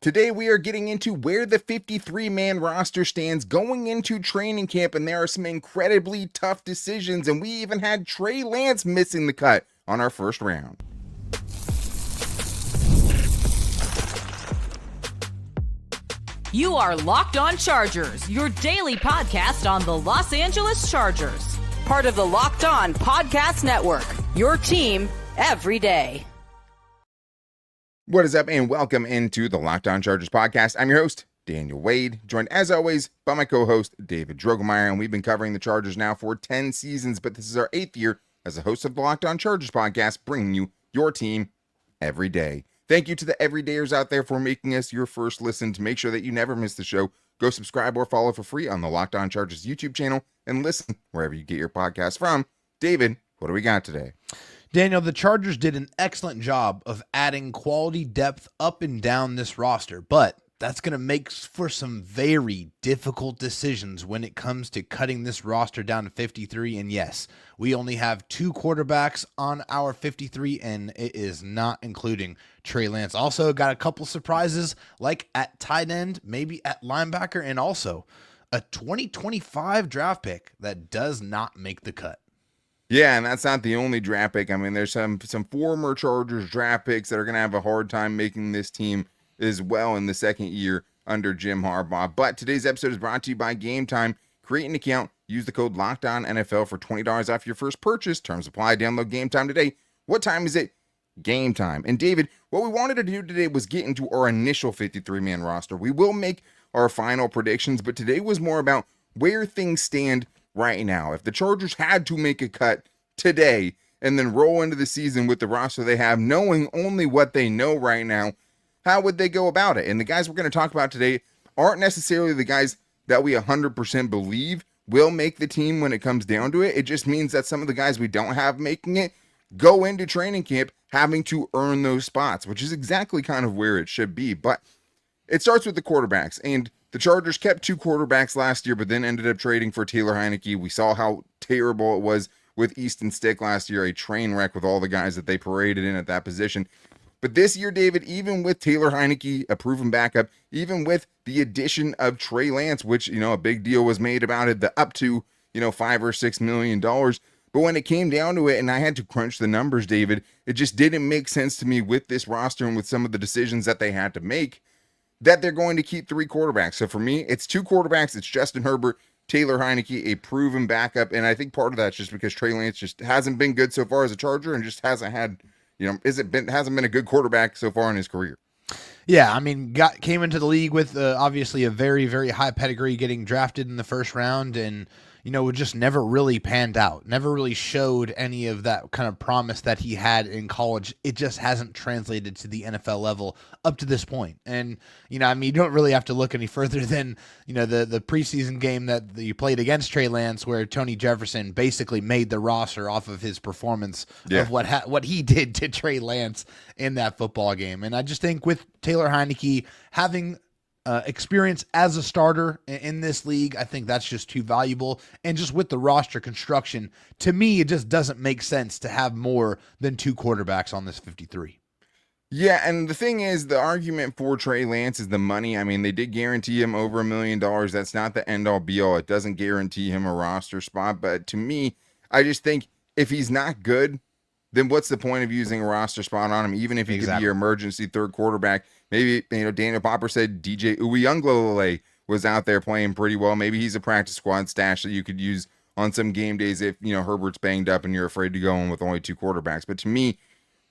Today we are getting into where the 53-man roster stands going into training camp, and there are some incredibly tough decisions, and we even had Trey Lance missing the cut on our first round. You are Locked On Chargers, your daily podcast on the Los Angeles Chargers. Part of the Locked On Podcast Network, your team every day. What is up, and welcome into the Locked On Chargers podcast. I'm your host, Daniel Wade, joined as always by my co-host, David Droegemeier, and we've been covering the Chargers now for 10 seasons, but this is our 8th year as a host of the Locked On Chargers podcast, bringing you your team every day. Thank you to the everydayers out there for making us your first listen. To make sure that you never miss the show, go subscribe or follow for free on the Locked On Chargers YouTube channel and listen wherever you get your podcast from. David, what do we got today? Daniel, the Chargers did an excellent job of adding quality depth up and down this roster, but that's going to make for some very difficult decisions when it comes to cutting this roster down to 53. And yes, we only have 2 quarterbacks on our 53, and it is not including Trey Lance. Also got a couple surprises, like at tight end, maybe at linebacker, and also a 2025 draft pick that does not make the cut. Yeah, and that's not the only draft pick. I mean, there's some former Chargers draft picks that are going to have a hard time making this team as well in the second year under Jim Harbaugh. But today's episode is brought to you by Game Time. Create an account, use the code LOCKEDONNFL for $20 off your first purchase. Terms apply. Download Game Time today. What time is it? Game time. And David, what we wanted to do today was get into our initial 53-man roster. We will make our final predictions, but today was more about where things stand right now. If the Chargers had to make a cut today and then roll into the season with the roster they have, knowing only what they know right now, how would they go about it? And the guys we're going to talk about today aren't necessarily the guys that we 100% believe will make the team when it comes down to it. It just means that some of the guys we don't have making it go into training camp having to earn those spots, which is exactly kind of where it should be. But it starts with the quarterbacks, and the Chargers kept 2 quarterbacks last year, but then ended up trading for Taylor Heinicke. We saw how terrible it was with Easton Stick last year, a train wreck with all the guys that they paraded in at that position. But this year, David, even with Taylor Heinicke, a proven backup, even with the addition of Trey Lance, which, a big deal was made about it, the up to, $5 or $6 million. But when it came down to it, and I had to crunch the numbers, David, it just didn't make sense to me with this roster and with some of the decisions that they had to make that they're going to keep 3 quarterbacks. So for me, it's 2 quarterbacks. It's Justin Herbert, Taylor Heinicke, a proven backup. And I think part of that's just because Trey Lance just hasn't been good so far as a Charger and just hasn't had, hasn't been a good quarterback so far in his career. Yeah, I mean, came into the league with obviously a very, very high pedigree, getting drafted in the first round, and it just never really panned out, never really showed any of that kind of promise that he had in college. It just hasn't translated to the NFL level up to this point. And, you don't really have to look any further than, the preseason game that you played against Trey Lance, where Tony Jefferson basically made the roster off of his performance of what he did to Trey Lance in that football game. And I just think with Taylor Heinicke having experience as a starter in this league, I think that's just too valuable. And just with the roster construction, to me, it just doesn't make sense to have more than 2 quarterbacks on this 53. Yeah, and the thing is, the argument for Trey Lance is the money. I mean, they did guarantee him over $1 million. That's not the end-all, be-all. It doesn't guarantee him a roster spot. But to me, I just think if he's not good, then what's the point of using a roster spot on him, even if he could be your emergency 3rd quarterback? Maybe, Daniel Popper said DJ Uiagalelei was out there playing pretty well. Maybe he's a practice squad stash that you could use on some game days if, Herbert's banged up and you're afraid to go in with only 2 quarterbacks. But to me,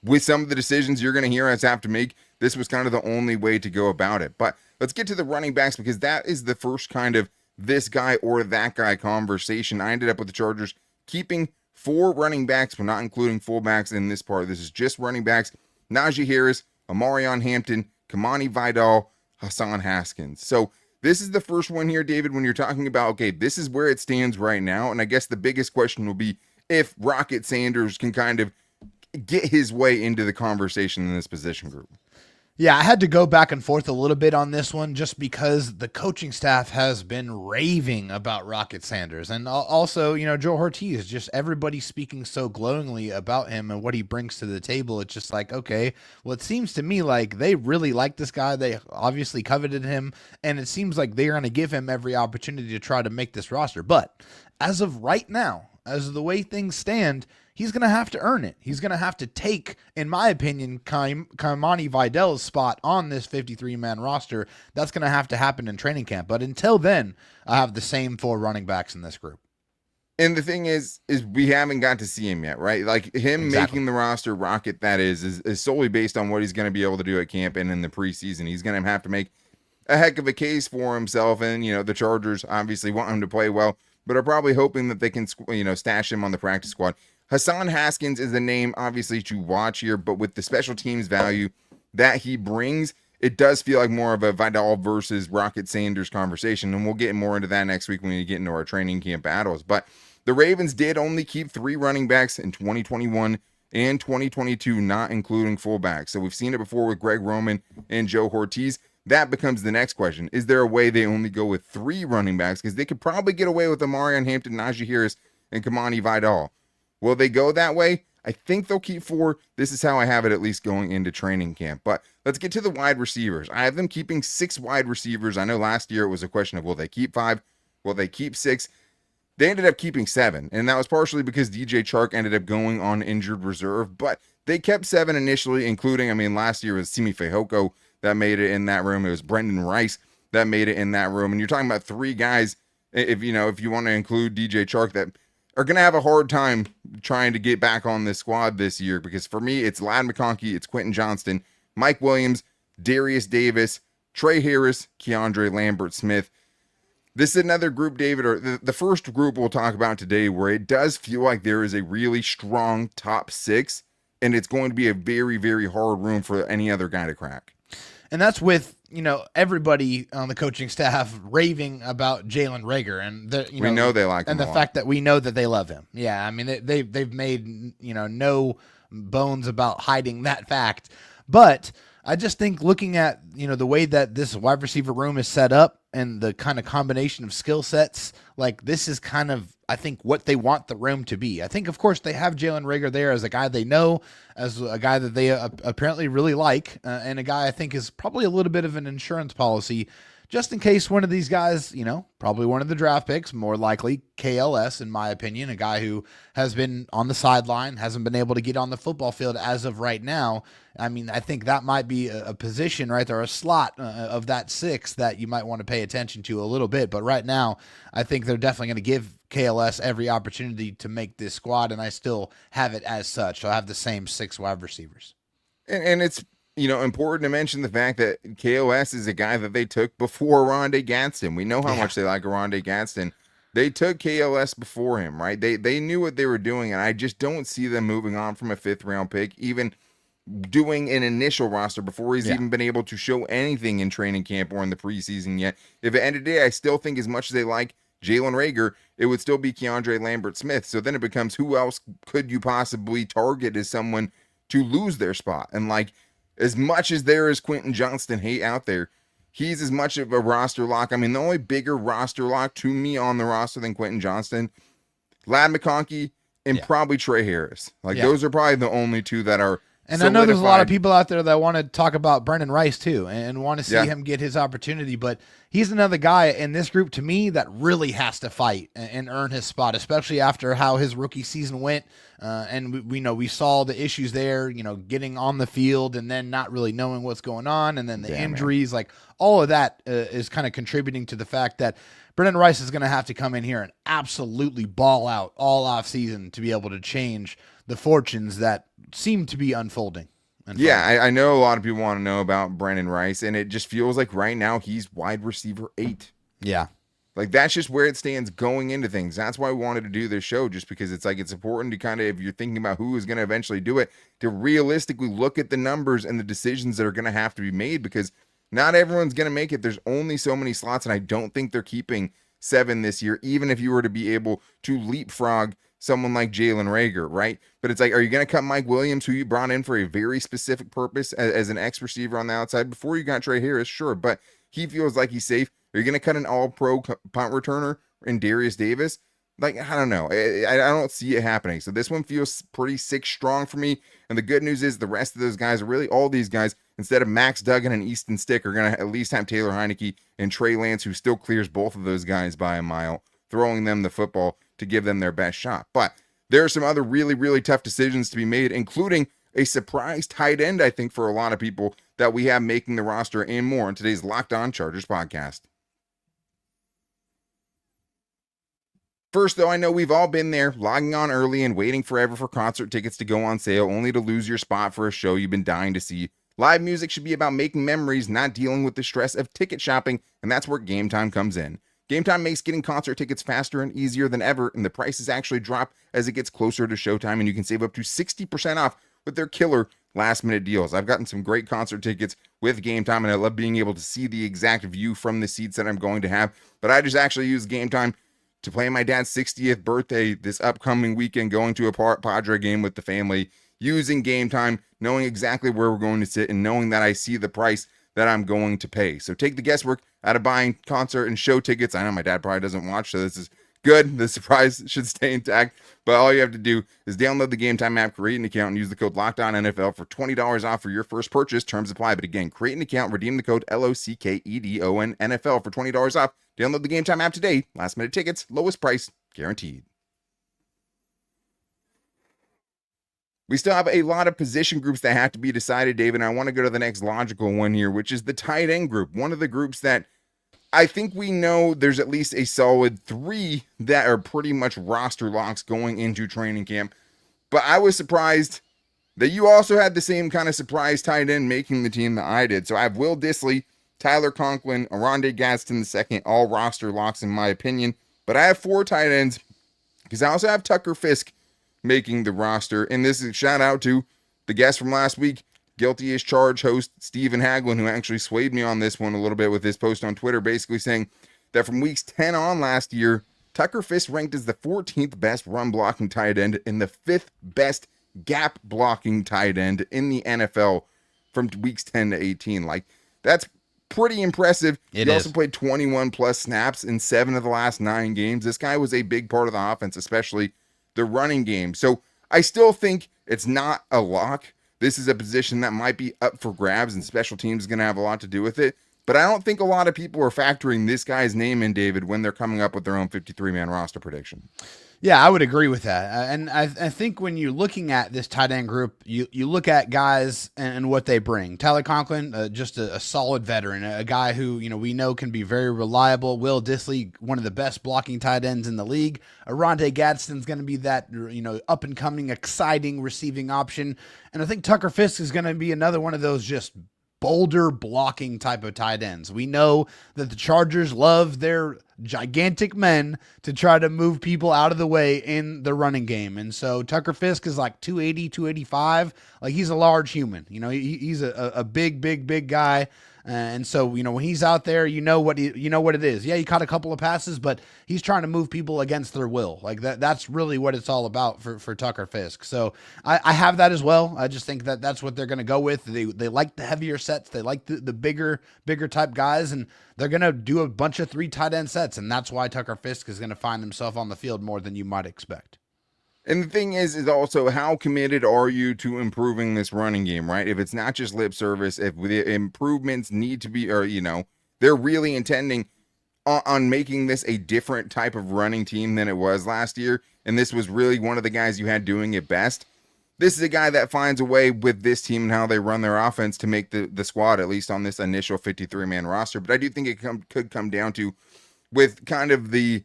with some of the decisions you're going to hear us have to make, this was kind of the only way to go about it. But let's get to the running backs, because that is the first kind of this guy or that guy conversation. I ended up with the Chargers keeping 4 running backs, but not including fullbacks in this part. This is just running backs: Najee Harris, Amarion Hampton, Kamani Vidal, Hassan Haskins. So this is the first one here, David, when you're talking about, okay, this is where it stands right now. And I guess the biggest question will be if Rocket Sanders can kind of get his way into the conversation in this position group. Yeah, I had to go back and forth a little bit on this one just because the coaching staff has been raving about Rocket Sanders. And also, Joe Ortiz, just everybody speaking so glowingly about him and what he brings to the table. It's just like, okay, well, it seems to me like they really like this guy. They obviously coveted him. And it seems like they're going to give him every opportunity to try to make this roster. But as of right now, as of the way things stand, he's going to have to earn it. He's going to have to take, in my opinion, Kaimani Vidal's spot on this 53-man roster. That's going to have to happen in training camp. But until then, I have the same 4 running backs in this group. And the thing is we haven't got to see him yet, right? Like him making the roster rocket that is solely based on what he's going to be able to do at camp and in the preseason. He's going to have to make a heck of a case for himself. And, the Chargers obviously want him to play well, but are probably hoping that they can, stash him on the practice squad. Hassan Haskins is a name, obviously, to watch here, but with the special teams value that he brings, it does feel like more of a Vidal versus Rocket Sanders conversation, and we'll get more into that next week when we get into our training camp battles. But the Ravens did only keep 3 running backs in 2021 and 2022, not including fullbacks. So we've seen it before with Greg Roman and Joe Ortiz. That becomes the next question. Is there a way they only go with 3 running backs? Because they could probably get away with Amarian Hampton, Najee Harris, and Kamani Vidal. Will they go that way? I think they'll keep 4. This is how I have it at least going into training camp. But let's get to the wide receivers. I have them keeping 6 wide receivers. I know last year it was a question of will they keep 5? Will they keep 6? They ended up keeping 7. And that was partially because DJ Chark ended up going on injured reserve. But they kept 7 initially, including, last year was Simi Fehoko that made it in that room. It was Brendan Rice that made it in that room. And you're talking about 3 guys, if you want to include DJ Chark, that are going to have a hard time trying to get back on this squad this year, because for me, it's Ladd McConkey, it's Quentin Johnston, Mike Williams, Darius Davis, Trey Harris, Keandre Lambert-Smith. This is another group, David, or the first group we'll talk about today, where it does feel like there is a really strong top 6, and it's going to be a very, very hard room for any other guy to crack. And that's with, everybody on the coaching staff raving about Jalen Reagor, and we know they like him, and the fact that we know that they love him. Yeah, they've made no bones about hiding that fact. But I just think looking at the way that this wide receiver room is set up and the kind of combination of skill sets, like this is kind of, I think, what they want the room to be. I think, of course, they have Jalen Reagor there as a guy they know, as a guy that they apparently really like, and a guy I think is probably a little bit of an insurance policy, just in case one of these guys, probably one of the draft picks, more likely KLS, in my opinion, a guy who has been on the sideline, hasn't been able to get on the football field as of right now. I think that might be a position right there, a slot of that 6 that you might want to pay attention to a little bit. But right now, I think they're definitely going to give KLS every opportunity to make this squad, and I still have it as such. So I have the same 6 wide receivers. And it's, important to mention the fact that KOS is a guy that they took before Rondé Gadsden. We know how much they like Rondé Gadsden. They took KLS before him, right? They knew what they were doing, and I just don't see them moving on from a 5th-round pick, even doing an initial roster before he's even been able to show anything in training camp or in the preseason yet. If at the end of the day, I still think as much as they like Jalen Reagor, it would still be Keandre Lambert-Smith. So then it becomes, who else could you possibly target as someone to lose their spot? And as much as there is Quentin Johnston hate out there, he's as much of a roster lock. The only bigger roster lock to me on the roster than Quentin Johnston, Ladd McConkey, and probably Trey Harris. Those are probably the only 2 that are And solidified. I know there's a lot of people out there that want to talk about Brendan Rice too and want to see him get his opportunity, but he's another guy in this group to me that really has to fight and earn his spot, especially after how his rookie season went. And we saw the issues there, getting on the field and then not really knowing what's going on. And then the injuries, all of that is kind of contributing to the fact that Brendan Rice is going to have to come in here and absolutely ball out all off season to be able to change the fortunes that seem to be unfolding. Yeah, I know a lot of people want to know about Brendan Rice, and it just feels like right now he's wide receiver 8. Yeah. That's just where it stands going into things. That's why we wanted to do this show, just because it's important to kind of, if you're thinking about who is going to eventually do it, to realistically look at the numbers and the decisions that are going to have to be made, because not everyone's going to make it. There's only so many slots, and I don't think they're keeping 7 this year, even if you were to be able to leapfrog someone like Jalen Reagor, right? But it's like, are you going to cut Mike Williams, who you brought in for a very specific purpose as an X receiver on the outside before you got Trey Harris? Sure, but he feels like he's safe. Are you going to cut an all-pro punt returner in Darius Davis? Like, I don't know. I don't see it happening. So this one feels pretty 6 strong for me. And the good news is the rest of those guys, are really all these guys, instead of Max Duggan and Easton Stick, are going to at least have Taylor Heineke and Trey Lance, who still clears both of those guys by a mile, throwing them the football to give them their best shot. But there are some other really, really tough decisions to be made, including a surprise tight end, I think, for a lot of people that we have making the roster, and more in today's Locked On Chargers podcast. First, though, I know we've all been there, logging on early and waiting forever for concert tickets to go on sale, only to lose your spot for a show you've been dying to see. Live music should be about making memories, not dealing with the stress of ticket shopping, and that's where Game Time comes in. Game Time makes getting concert tickets faster and easier than ever, and the prices actually drop as it gets closer to showtime, and you can save up to 60% off with their killer last-minute deals. I've gotten some great concert tickets with Game Time, and I love being able to see the exact view from the seats that I'm going to have, but I just actually use Game Time to play my dad's 60th birthday this upcoming weekend, going to a Padre game with the family, using Game Time, knowing exactly where we're going to sit, and knowing that I see the price that I'm going to pay. So take the guesswork out of buying concert and show tickets. I know my dad probably doesn't watch, so this is good. The surprise should stay intact, but all you have to do is download the Game Time app, create an account, and use the code LOCKEDONNFL for $20 off for your first purchase. Terms apply, but again, create an account, redeem the code LOCKEDONNFL for $20 off. Download the Game Time app today. Last minute tickets, lowest price guaranteed. We still have a lot of position groups that have to be decided, David, and I want to go to the next logical one here, which is the tight end group. One of the groups that I think we know there's at least a solid 3 that are pretty much roster locks going into training camp. But I was surprised that you also had the same kind of surprise tight end making the team that I did. So I have Will Dissly, Tyler Conklin, Oronde Gadsden II, all roster locks in my opinion. But I have 4 tight ends because I also have Tucker Fisk making the roster. And this is a shout out to the guest from last week, Guilty as Charged host Stephen Haglund, who actually swayed me on this one a little bit with his post on Twitter, basically saying that from weeks 10 on last year, Tucker Fisk ranked as the 14th best run blocking tight end and the 5th best gap blocking tight end in the NFL from weeks 10 to 18. Like, that's pretty impressive. He also played 21 plus snaps in 7 of the last 9 games. This guy was a big part of the offense, especially the running game. So I still think it's not a lock. This is a position that might be up for grabs, and special teams is going to have a lot to do with it. But I don't think a lot of people are factoring this guy's name in, David, when they're coming up with their own 53-man roster prediction. Yeah, I would agree with that. And I think when you're looking at this tight end group, you look at guys and what they bring. Tyler Conklin, just a solid veteran, a guy who, we know can be very reliable. Will Dissly, one of the best blocking tight ends in the league. Oronde Gadsden's going to be that, up-and-coming, exciting receiving option. And I think Tucker Fisk is going to be another one of those just boulder blocking type of tight ends. We know that the Chargers love their gigantic men to try to move people out of the way in the running game. And so Tucker Fisk is like 280, 285. Like, he's a large human. He's a big guy. And so, when he's out there, you know what it is. Yeah, he caught a couple of passes, but he's trying to move people against their will. Like, that's really what it's all about for Tucker Fisk. So I have that as well. I just think that that's what they're going to go with. They like the heavier sets. They like the bigger type guys, and they're going to do a bunch of 3 tight end sets. And that's why Tucker Fisk is going to find himself on the field more than you might expect. And the thing is also, how committed are you to improving this running game, right? If it's not just lip service, if the improvements need to be, or, they're really intending on making this a different type of running team than it was last year, and this was really one of the guys you had doing it best. This is a guy that finds a way with this team and how they run their offense to make the squad, at least on this initial 53-man roster. But I do think it could come down to, with kind of the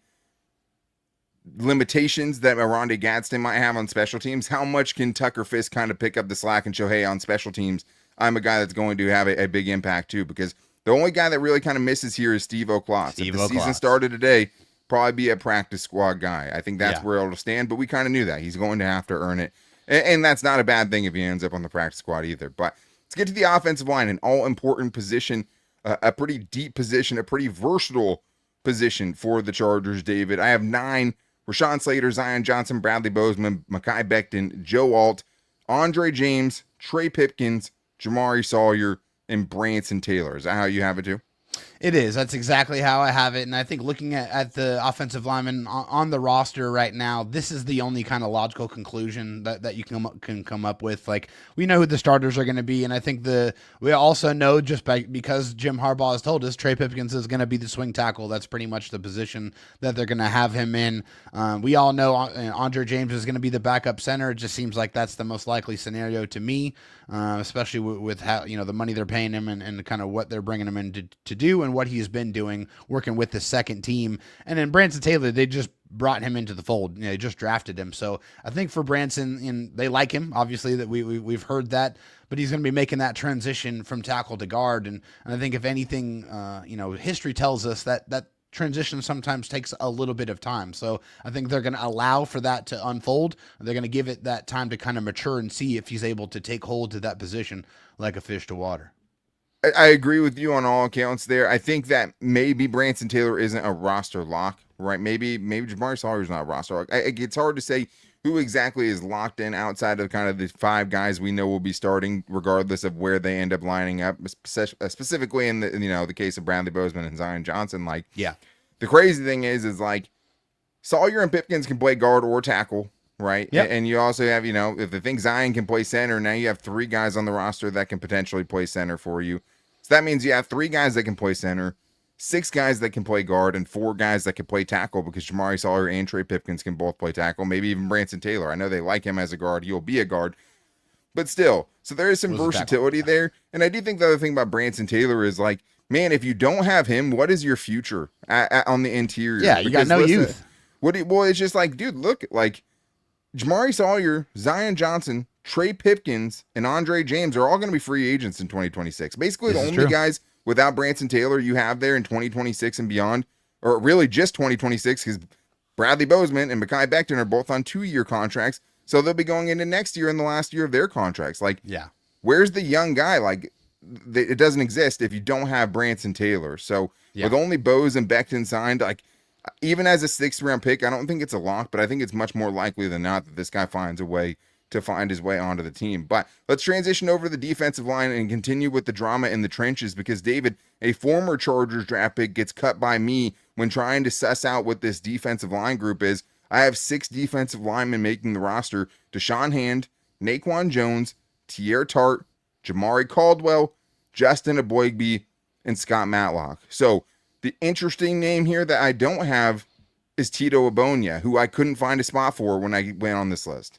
limitations that Oronde Gadsden might have on special teams, how much can Tucker Fisk kind of pick up the slack and show, hey, on special teams, I'm a guy that's going to have a big impact too? Because the only guy that really kind of misses here is Steve O'Klotz. If the season started today, probably be a practice squad guy. I think that's where it'll stand, but we kind of knew that. He's going to have to earn it. And that's not a bad thing if he ends up on the practice squad either. But let's get to the offensive line, an all-important position, a pretty deep position, a pretty versatile position for the Chargers, David. I have 9 Rashawn Slater, Zion Johnson, Bradley Bozeman, Mekhi Becton, Joe Alt, Andre James, Trey Pipkins, Jamari Sawyer, and Branson Taylor. Is that how you have it too? It is. That's exactly how I have it. And I think looking at the offensive linemen on the roster right now, this is the only kind of logical conclusion that you can come up with. Like, we know who the starters are going to be. And I think we also know because Jim Harbaugh has told us Trey Pipkins is going to be the swing tackle. That's pretty much the position that they're going to have him in. We all know Andre James is going to be the backup center. It just seems like that's the most likely scenario to me, especially with how, the money they're paying him and kind of what they're bringing him in to do and what he's been doing working with the second team. And then Branson Taylor, they just brought him into the fold. They just drafted him. So I think for Branson, they like him, obviously, that we've heard that, but he's going to be making that transition from tackle to guard. And I think if anything, history tells us that transition sometimes takes a little bit of time. So I think they're going to allow for that to unfold. They're going to give it that time to kind of mature and see if he's able to take hold to that position like a fish to water. I agree with you on all accounts there. I think that maybe Branson Taylor isn't a roster lock, right? Maybe Jamari Sawyer's not a roster lock. It's hard to say who exactly is locked in outside of kind of the 5 guys we know will be starting, regardless of where they end up lining up. Specifically in the case of Bradley Bozeman and Zion Johnson. Like, yeah, the crazy thing is like Sawyer and Pipkins can play guard or tackle, right? Yep. And you also have, if they think Zion can play center, now you have 3 guys on the roster that can potentially play center for you. So that means you have 3 guys that can play center, 6 guys that can play guard, and 4 guys that can play tackle, because Jamari Sawyer and Trey Pipkins can both play tackle, maybe even Branson Taylor. I know they like him as a guard. He'll be a guard. But still, so there is some versatility there. And I do think the other thing about Branson Taylor is, like, man, if you don't have him, what is your future on the interior? Yeah, you got no youth. Well, it's just like, dude, look, like, Jamari Sawyer, Zion Johnson, Trey Pipkins, and Andre James are all going to be free agents in 2026. Basically, the only guys without Branson Taylor you have there in 2026 and beyond, or really just 2026, because Bradley Bozeman and Mekhi Becton are both on 2-year contracts, so they'll be going into next year in the last year of their contracts. Like, yeah, where's the young guy? Like, it doesn't exist if you don't have Branson Taylor. So with only Bose and Becton signed, like, even as a 6th-round pick, I don't think it's a lock, but I think it's much more likely than not that this guy finds a way to find his way onto the team. But let's transition over to the defensive line and continue with the drama in the trenches, because David, a former Chargers draft pick, gets cut by me when trying to suss out what this defensive line group is. I have 6 defensive linemen making the roster: Deshaun Hand, Naquan Jones, Tier Tart, Jamari Caldwell, Justin Aboigbe, and Scott Matlock. So the interesting name here that I don't have is Tito Abonia, who I couldn't find a spot for when I went on this list.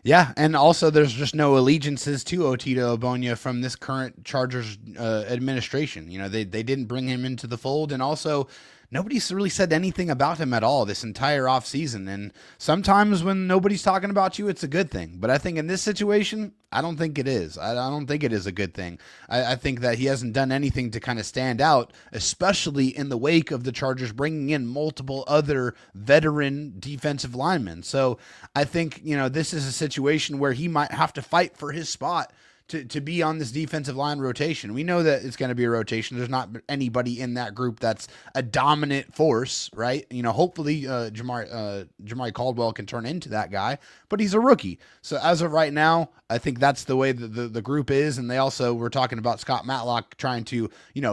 Yeah, and also there's just no allegiances to Otito Obonia from this current Chargers administration. They didn't bring him into the fold, and also nobody's really said anything about him at all this entire offseason. And sometimes when nobody's talking about you, it's a good thing. But I think in this situation, I don't think it is. I don't think it is a good thing. I think that he hasn't done anything to kind of stand out, especially in the wake of the Chargers bringing in multiple other veteran defensive linemen. So I think, this is a situation where he might have to fight for his spot to be on this defensive line rotation. We know that it's going to be a rotation. There's not anybody in that group that's a dominant force, right? Hopefully Jamari Caldwell can turn into that guy, but he's a rookie. So as of right now, I think that's the way the group is. And they also were talking about Scott Matlock trying to,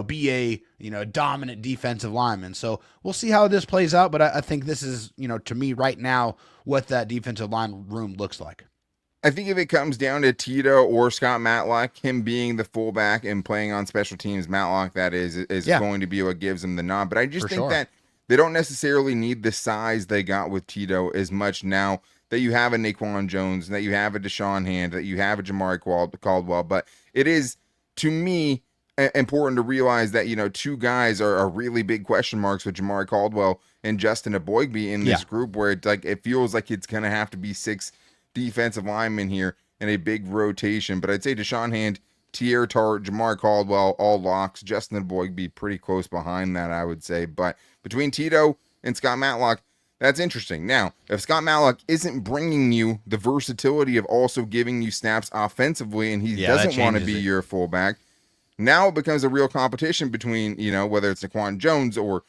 be a, dominant defensive lineman. So we'll see how this plays out. But I think this is, to me right now, what that defensive line room looks like. I think if it comes down to Tito or Scott Matlock, him being the fullback and playing on special teams, Matlock, that is going to be what gives him the nod. But I just think that they don't necessarily need the size they got with Tito as much now that you have a Naquan Jones, that you have a Deshaun Hand, that you have a Jamari Caldwell. But it is, to me, important to realize that, 2 guys are really big question marks with Jamari Caldwell and Justin Aboigbe in this group, where it feels like it's going to have to be 6 defensive linemen here in a big rotation. But I'd say Deshaun Hand, Tier Tart, Jamari Caldwell, all locks. Justin Aboigbe pretty close behind that, I would say. But between Tito and Scott Matlock, that's interesting. Now, if Scott Matlock isn't bringing you the versatility of also giving you snaps offensively, and he doesn't want to be your fullback, now it becomes a real competition between, whether it's Naquan Jones or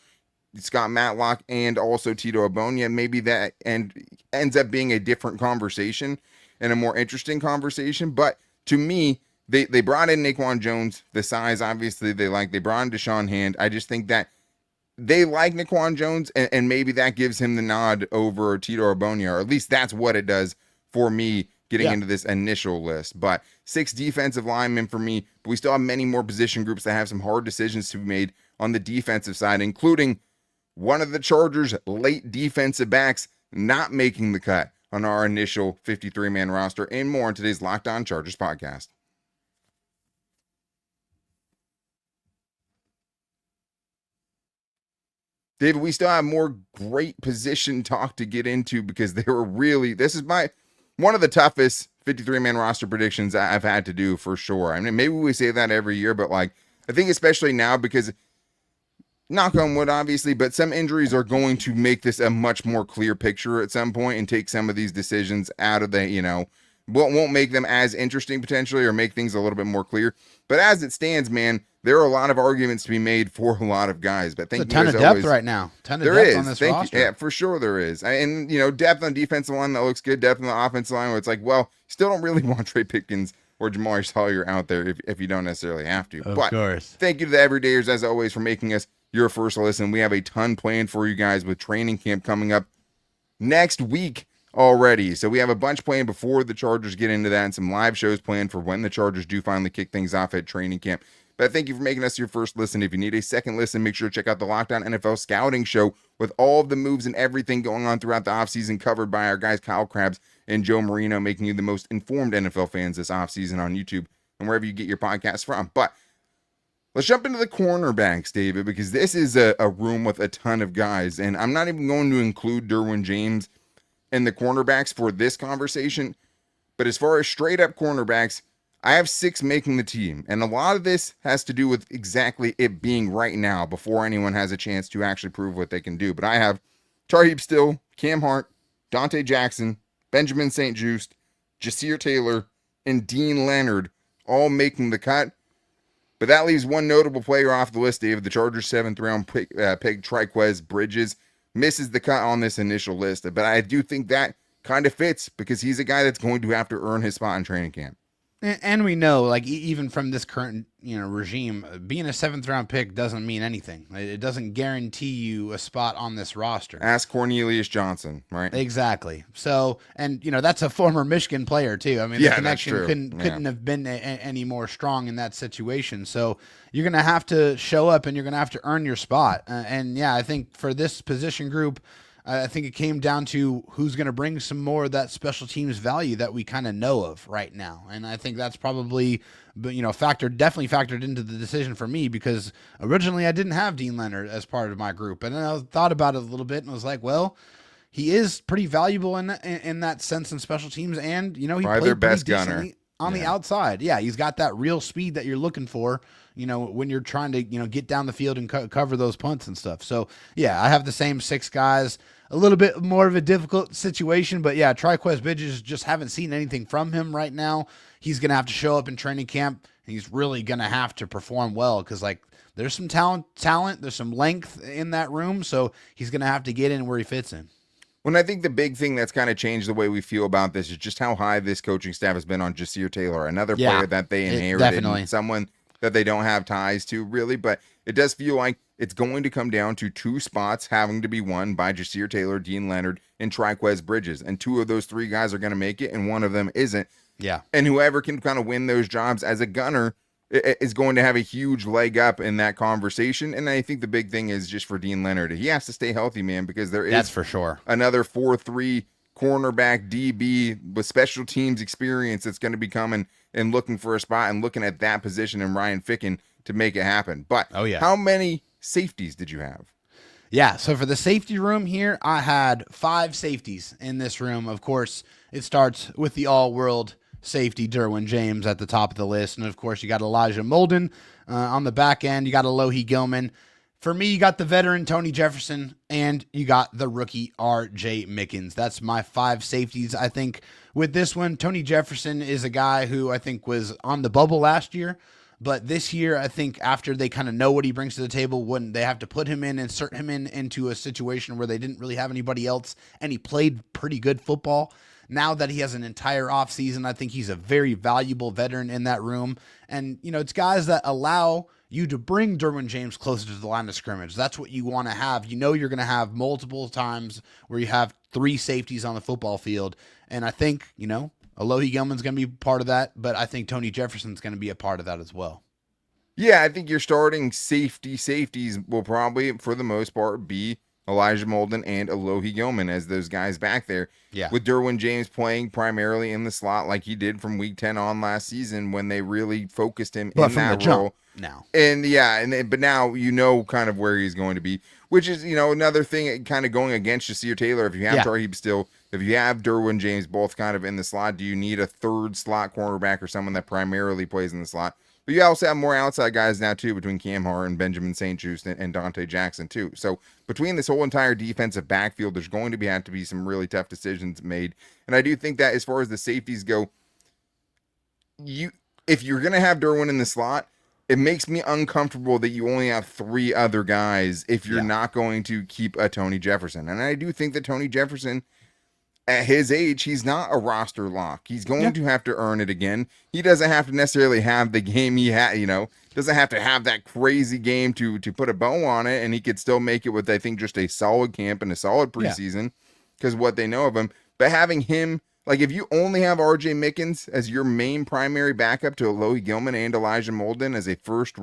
Scott Matlock and also Tito Abonia. Maybe that ends up being a different conversation and a more interesting conversation. But to me, they brought in Naquan Jones, the size, obviously they brought in Deshaun Hand. I just think that they like Naquan Jones, and maybe that gives him the nod over Tito Abonia, or at least that's what it does for me getting into this initial list. But 6 defensive linemen for me, but we still have many more position groups that have some hard decisions to be made on the defensive side, including one of the Chargers' late defensive backs not making the cut on our initial 53-man roster, and more on today's Locked On Chargers podcast. David, we still have more great position talk to get into because they were really, this is one of the toughest 53-man roster predictions I've had to do for sure. I mean, maybe we say that every year, but I think especially now because, knock on wood, obviously, but some injuries are going to make this a much more clear picture at some point and take some of these decisions out of the, won't make them as interesting potentially or make things a little bit more clear. But as it stands, man, there are a lot of arguments to be made for a lot of guys. But thank you, a ton of depth right now. Ton of depth on this roster. Yeah, for sure there is. And, depth on the defensive line that looks good, depth on the offensive line where it's still don't really want Trey Pipkins or Jamari Sawyer out there if you don't necessarily have to. Of course. Thank you to the everydayers, as always, for making us your first listen. We have a ton planned for you guys with training camp coming up next week already. So we have a bunch planned before the Chargers get into that and some live shows planned for when the Chargers do finally kick things off at training camp. But thank you for making us your first listen. If you need a second listen, make sure to check out the Locked On NFL Scouting Show with all of the moves and everything going on throughout the offseason, covered by our guys Kyle Krabs and Joe Marino, making you the most informed NFL fans this offseason on YouTube and wherever you get your podcasts from. But let's jump into the cornerbacks, David, because this is a room with a ton of guys. And I'm not even going to include Derwin James and the cornerbacks for this conversation. But as far as straight up cornerbacks, I have 6 making the team. And a lot of this has to do with exactly it being right now before anyone has a chance to actually prove what they can do. But I have Tarheeb Still, Cam Hart, Dante Jackson, Benjamin St. Juste, Jasir Taylor, and Dean Leonard all making the cut. But that leaves one notable player off the list, David. The Chargers' 7th round pick, Triquez Bridges, misses the cut on this initial list. But I do think that kind of fits because he's a guy that's going to have to earn his spot in training camp. And we know, even from this current, regime, being a 7th round pick doesn't mean anything. It doesn't guarantee you a spot on this roster. Ask Cornelius Johnson, right? Exactly. So, and that's a former Michigan player too. I mean, the connection couldn't have been any more strong in that situation. So you're going to have to show up and you're going to have to earn your spot. I think for this position group, I think it came down to who's going to bring some more of that special teams value that we kind of know of right now. And I think that's probably, definitely factored into the decision for me because originally I didn't have Dean Leonard as part of my group. And then I thought about it a little bit and was like, well, he is pretty valuable in that sense in special teams. And, he probably played their best pretty gunner on the outside. Yeah, he's got that real speed that you're looking for, when you're trying to, get down the field and cover those punts and stuff. So, yeah, I have the same 6 guys. A little bit more of a difficult situation, but yeah, Triquez Bridges, just haven't seen anything from him right now. He's going to have to show up in training camp, and he's really going to have to perform well because, there's some talent, there's some length in that room, so he's going to have to get in where he fits in. When I think the big thing that's kind of changed the way we feel about this is just how high this coaching staff has been on Jasir Taylor, another player that they inherited, and someone that they don't have ties to really, but it does feel like it's going to come down to 2 spots having to be won by Jasir Taylor, Dean Leonard, and Triquez Bridges. And 2 of those 3 guys are going to make it, and one of them isn't. Yeah. And whoever can kind of win those jobs as a gunner is going to have a huge leg up in that conversation. And I think the big thing is just for Dean Leonard, he has to stay healthy, man, because there is that's for sure another 4-3 cornerback DB with special teams experience that's going to be coming and looking for a spot and looking at that position in Ryan Ficken to make it happen. But how many safeties did you have? Yeah, so for the safety room here, I had 5 safeties in this room. Of course, it starts with the all-world safety Derwin James at the top of the list. And, of course, you got Elijah Molden on the back end. You got Alohi Gilman. For me, you got the veteran Tony Jefferson, and you got the rookie R.J. Mickens. That's my 5 safeties. I think with this one, Tony Jefferson is a guy who I think was on the bubble last year. But this year, I think after they kind of know what he brings to the table, when they have to put him in, insert him into a situation where they didn't really have anybody else, and he played pretty good football. Now that he has an entire offseason, I think he's a very valuable veteran in that room. And, it's guys that allow you to bring Derwin James closer to the line of scrimmage. That's what you want to have. You're going to have multiple times where you have 3 safeties on the football field. And I think, Alohi Gilman's going to be part of that, but I think Tony Jefferson's going to be a part of that as well. Yeah, I think your starting safeties will probably, for the most part, be Elijah Molden and Alohi Gilman as those guys back there. Yeah. With Derwin James playing primarily in the slot like he did from week 10 on last season when they really focused him in that role. Now. And but now kind of where he's going to be, which is, another thing kind of going against Jasir Taylor. If you have Tarheeb still, if you have Derwin James both kind of in the slot, do you need a third slot cornerback or someone that primarily plays in the slot? But you also have more outside guys now, too, between Cam Hart, Benjamin St. Juste, and Dante Jackson, too. So between this whole entire defensive backfield, there's going to have to be some really tough decisions made. And I do think that as far as the safeties go, if you're going to have Derwin in the slot, it makes me uncomfortable that you only have 3 other guys if you're not going to keep a Tony Jefferson. And I do think that Tony Jefferson, at his age, he's not a roster lock. He's going to have to earn it again. He doesn't have to necessarily have the game he had, doesn't have to have that crazy game to put a bow on it, and he could still make it with, I think, just a solid camp and a solid preseason because what they know of him. But having him, like if you only have RJ Mickens as your main primary backup to Alohi Gilman and Elijah Molden as a first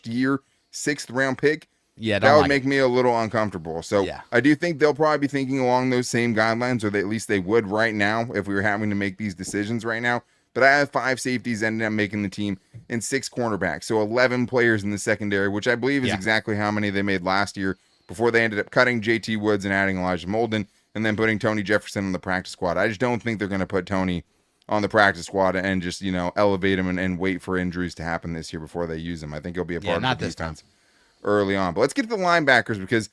year, 6th round pick, that would make me a little uncomfortable. So I do think they'll probably be thinking along those same guidelines, or at least they would right now if we were having to make these decisions right now. But I have 5 safeties ended up making the team and 6 cornerbacks. So 11 players in the secondary, which I believe is exactly how many they made last year before they ended up cutting JT Woods and adding Elijah Molden and then putting Tony Jefferson on the practice squad. I just don't think they're going to put Tony on the practice squad and just, elevate him and wait for injuries to happen this year before they use him. I think he'll be a part of the defense early on. But let's get to the linebackers because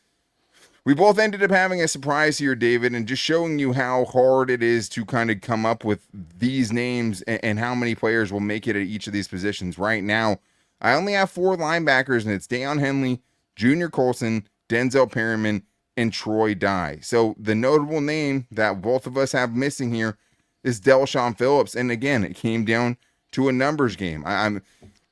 we both ended up having a surprise here, David, and just showing you how hard it is to kind of come up with these names and how many players will make it at each of these positions. Right now, I only have 4 linebackers, and it's Deion Henley, Junior Colson, Denzel Perryman, and Troy Dye. So the notable name that both of us have missing here is Del'Shawn Phillips. And again, it came down to a numbers game. And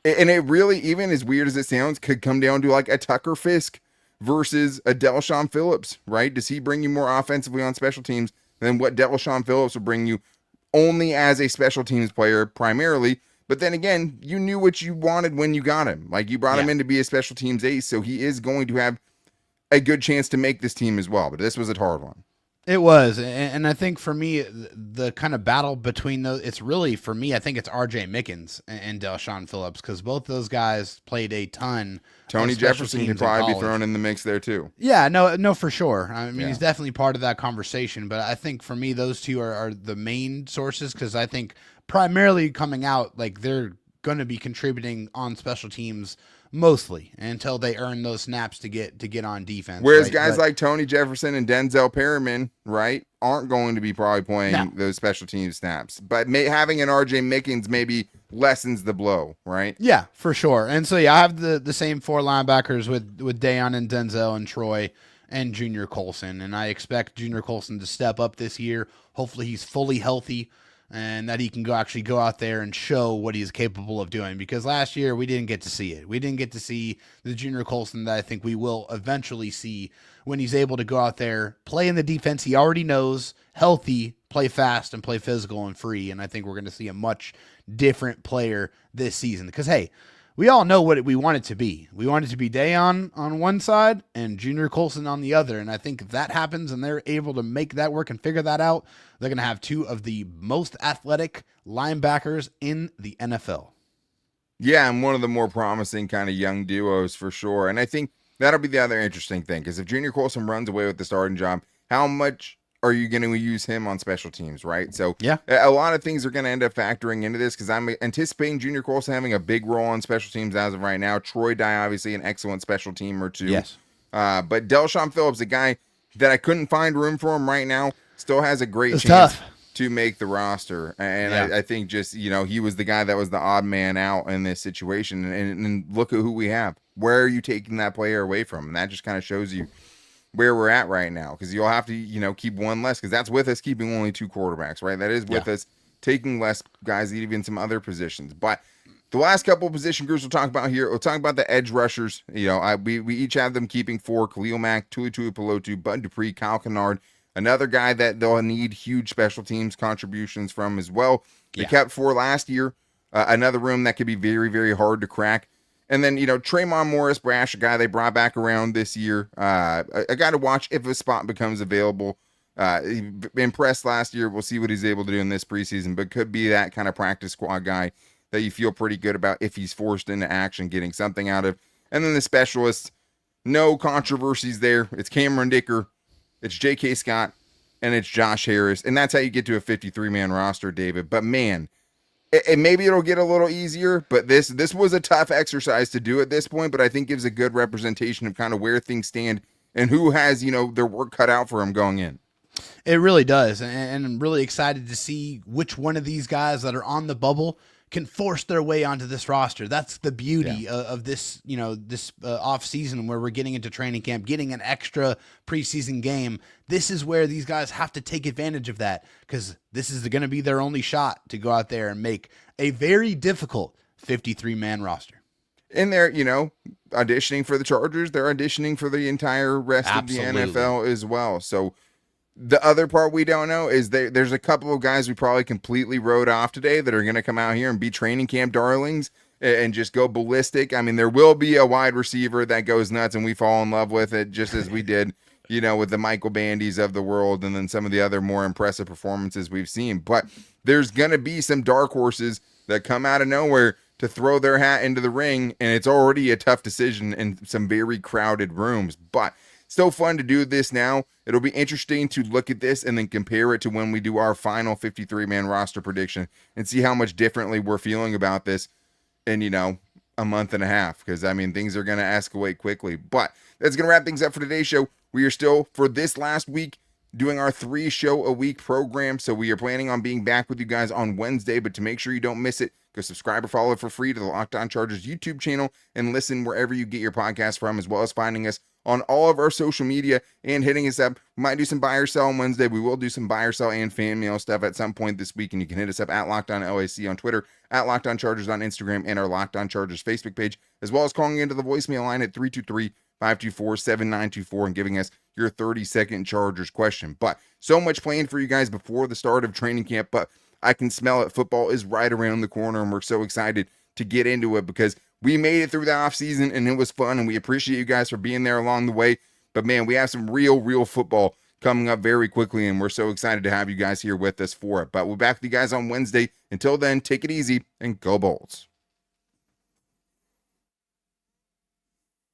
it really, even as weird as it sounds, could come down to like a Tucker Fisk versus a Del'Shawn Phillips, right? Does he bring you more offensively on special teams than what Del'Shawn Phillips will bring you only as a special teams player primarily? But then again, you knew what you wanted when you got him. Like you brought him in to be a special teams ace, so he is going to have a good chance to make this team as well. But this was a hard one. It was, and I think for me, the kind of battle between those, it's really, for me, I think it's RJ Mickens and Del'Shawn Phillips, because both those guys played a ton. Tony Jefferson can probably be thrown in the mix there too. Yeah, no, for sure. I mean, he's definitely part of that conversation, but I think for me, those two are the main sources, because I think primarily coming out, like they're going to be contributing on special teams mostly until they earn those snaps to get on defense. Whereas guys like Tony Jefferson and Denzel Perryman, right, aren't going to be probably playing those special team snaps. But having an RJ Mickens maybe lessens the blow, right? Yeah, for sure. And so I have the same 4 linebackers with Deion and Denzel and Troy and Junior Colson. And I expect Junior Colson to step up this year. Hopefully he's fully healthy and that he can go out there and show what he's capable of doing. Because last year, we didn't get to see it. We didn't get to see the Junior Colson that I think we will eventually see when he's able to go out there, play in the defense he already knows, healthy, play fast, and play physical and free. And I think we're going to see a much different player this season. Because, hey, we all know what we want it to be. We want it to be Deion on one side and Junior Colson on the other. And I think if that happens and they're able to make that work and figure that out, they're going to have 2 of the most athletic linebackers in the NFL. Yeah, and one of the more promising kind of young duos for sure. And I think that'll be the other interesting thing, because if Junior Colson runs away with the starting job, how much are you going to use him on special teams, right? So a lot of things are going to end up factoring into this, because I'm anticipating Junior Colson having a big role on special teams as of right now. Troy Dye, obviously an excellent special teamer too. Yes. But Del'Shawn Phillips, a guy that I couldn't find room for him right now, still has a great chance to make the roster. And Yeah. I think just, he was the guy that was the odd man out in this situation. And look at who we have. Where are you taking that player away from? And that just kind of shows you where we're at right now, because you'll have to, keep one less, because that's with us keeping only 2 quarterbacks, right? That is with us taking less guys, even some other positions. But the last couple of position groups we'll talk about here, we'll talk about the edge rushers. We each have them keeping 4: Khalil Mack, Tuitu Pelotu, Bud Dupree, Kyle Kennard. Another guy that they'll need huge special teams contributions from as well. They kept 4 last year. Another room that could be very, very hard to crack. And then, Tremont Morris Brash, a guy they brought back around this year. A guy to watch if a spot becomes available. He impressed last year. We'll see what he's able to do in this preseason, but could be that kind of practice squad guy that you feel pretty good about if he's forced into action, getting something out of. And then the specialists, no controversies there. It's Cameron Dicker, it's J.K. Scott, and it's Josh Harris. And that's how you get to a 53-man roster, David. But, man, and maybe it'll get a little easier, but this was a tough exercise to do at this point, but I think gives a good representation of kind of where things stand and who has, their work cut out for them going in. It really does, and I'm really excited to see which one of these guys that are on the bubble can force their way onto this roster. That's the beauty of this, this off season where we're getting into training camp, getting an extra preseason game. This is where these guys have to take advantage of that, because this is going to be their only shot to go out there and make a very difficult 53-man roster. And they're, auditioning for the Chargers. They're auditioning for the entire rest of the NFL as well. So the other part we don't know is there's a couple of guys we probably completely wrote off today that are going to come out here and be training camp darlings and just go ballistic. I mean, there will be a wide receiver that goes nuts and we fall in love with it, just as we did, with the Michael Bandys of the world and then some of the other more impressive performances we've seen. But there's going to be some dark horses that come out of nowhere to throw their hat into the ring, and it's already a tough decision in some very crowded rooms. But still fun to do this now. It'll be interesting to look at this and then compare it to when we do our final 53-man roster prediction and see how much differently we're feeling about this in, a month and a half. Because, things are going to escalate quickly. But that's going to wrap things up for today's show. We are still, for this last week, doing our 3-show-a-week program. So we are planning on being back with you guys on Wednesday. But to make sure you don't miss it, go subscribe or follow for free to the Locked On Chargers YouTube channel and listen wherever you get your podcast from, as well as finding us on all of our social media and hitting us up. We might do some buy or sell on Wednesday. We will do some buy or sell and fan mail stuff at some point this week, and you can hit us up at Locked On LAC on Twitter, at Locked On Chargers on Instagram, and our Locked On Chargers Facebook page, as well as calling into the voicemail line at 323-524-7924 and giving us your 30-second Chargers question. But so much planned for you guys before the start of training camp, but I can smell it. Football is right around the corner, and we're so excited to get into it because we made it through the offseason, and it was fun, and we appreciate you guys for being there along the way. But, man, we have some real football coming up very quickly, and we're so excited to have you guys here with us for it. But we'll be back with you guys on Wednesday. Until then, take it easy and go Bolts.